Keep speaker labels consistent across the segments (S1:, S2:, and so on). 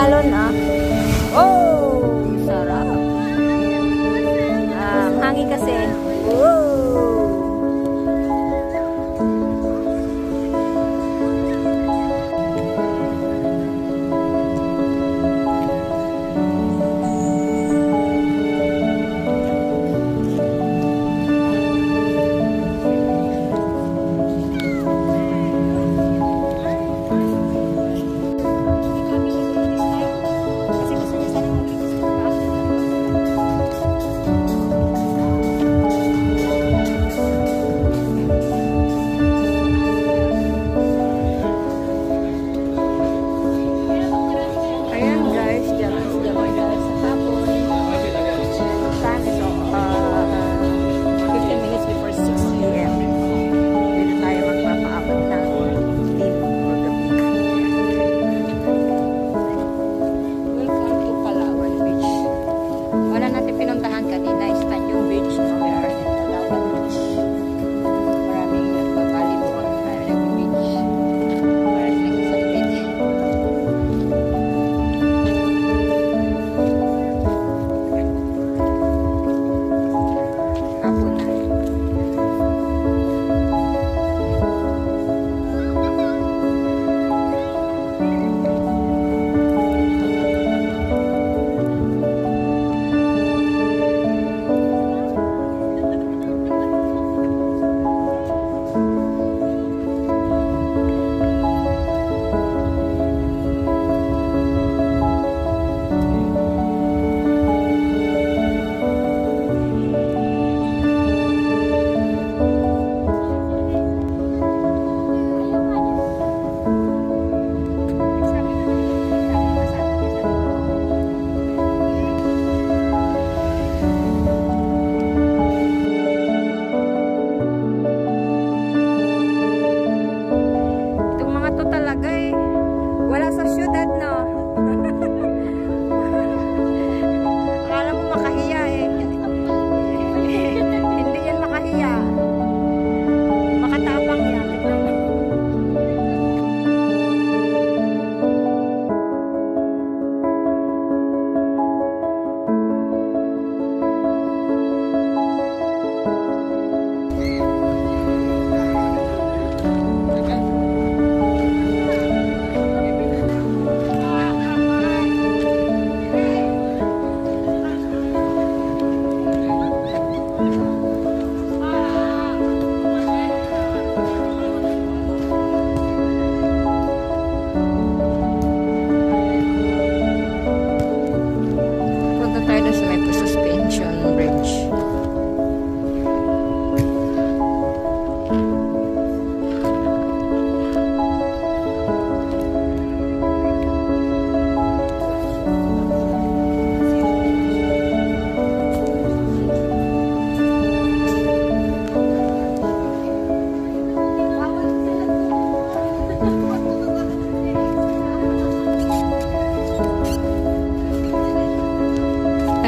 S1: alon, ah. Oh, sarap. Hangin kasi. Oh.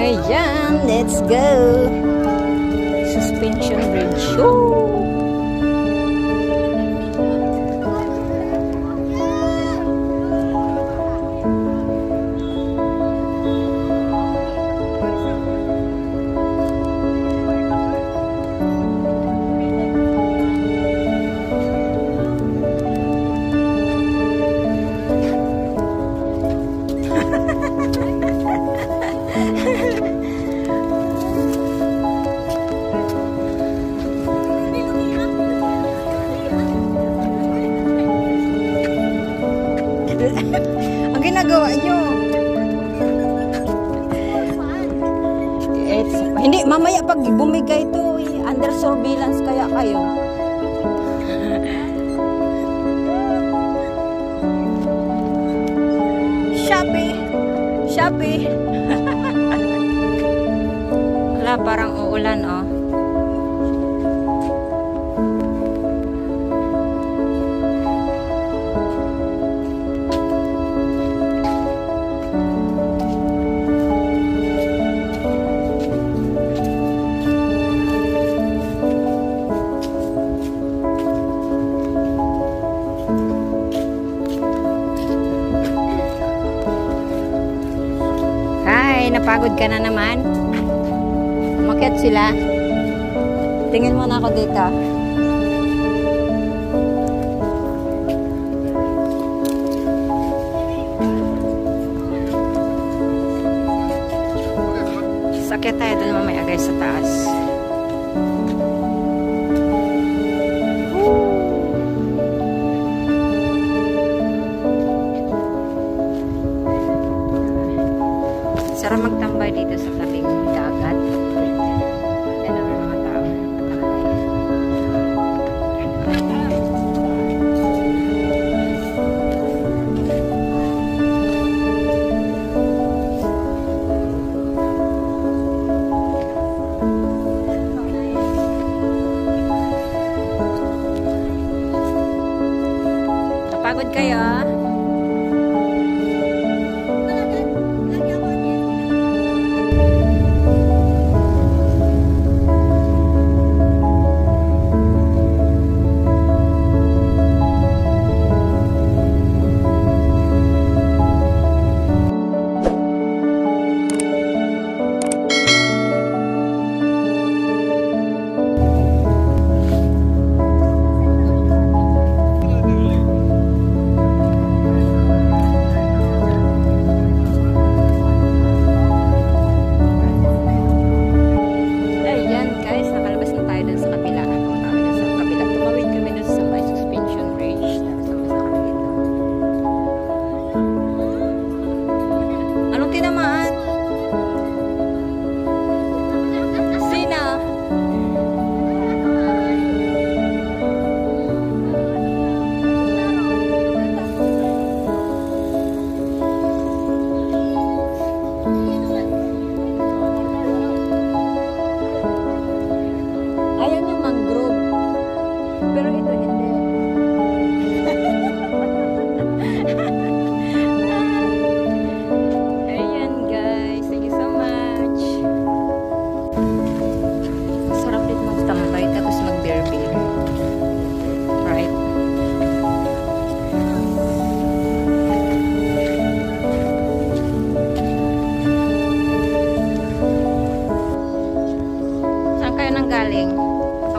S1: Ayan, let's go. Suspension bridge. Woo! Ang ginagawa nyo. Hindi, mamaya pag bumigay ito, under surveillance kaya kayo. Shopee. Shopee. Wala, parang uulan, oh. Ay, napagod ka na naman. Umakyat sila. Tingin mo na ako dito. Sakit tayo doon mamaya guys sa taas. Sarap magtambay dito sa tabing dagat. Yan ang mga tao. Napagod kayo?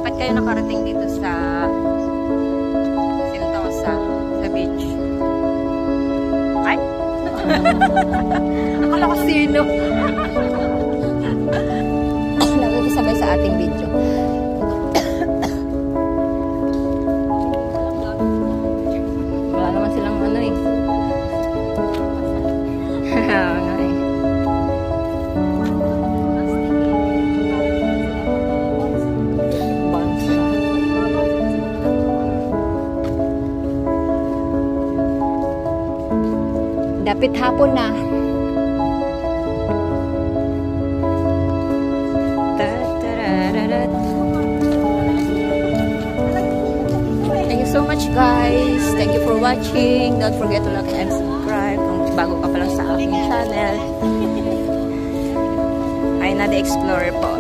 S1: Bakit kayo nakarating dito sa Sentosa, sa beach? Ay! Akala ko sino. Nakikisabay sa ating video. Wala naman silang ano eh. Ano eh. Dapit hapon na. Thank you so much guys. Thank you for watching. Don't forget to like and subscribe kung bago ka pa lang sa aking channel. Ay na the Explorer po.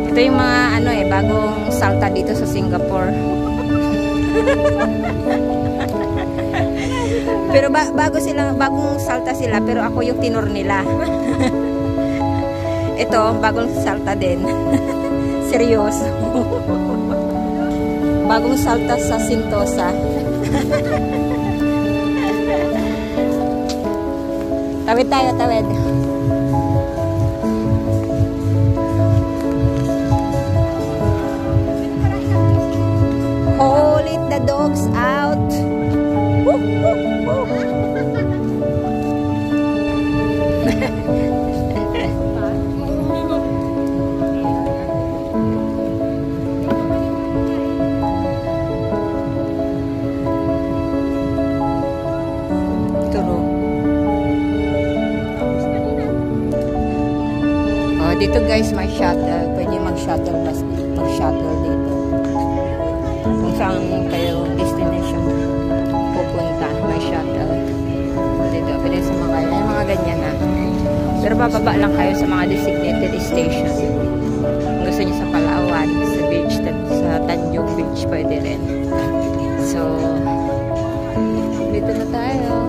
S1: Ito yung mga ano eh, bagong salta dito sa Singapore. Pero bagong salta sila, pero ako yung tinor nila. Ito, bagong salta din. Seryoso. Bagong salta sa Sentosa. Tawid tayo, tawid. Let the dogs out. Woo, woo, woo. Turo. Oh, dito guys may shuttle. Pwede mag-shuttle bus, mag-shuttle dito. Kung saan kayo destination pupunta, may shuttle dito, pwede sumakay, may mga ganyan na, pero bababa lang kayo sa mga designated station. Kung gusto nyo sa Palawan, sa beach, sa Tanjung Beach, pwede rin. So dito na tayo.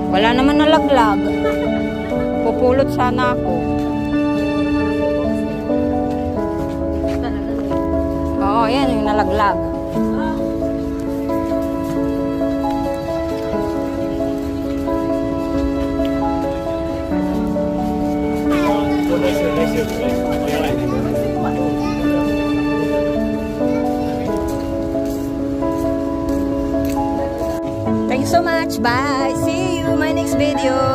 S1: Wala naman nalaglag. Pupulot sana ako. Oo, yan yung nalaglag. Thanks so much. Bye. See you in my next video.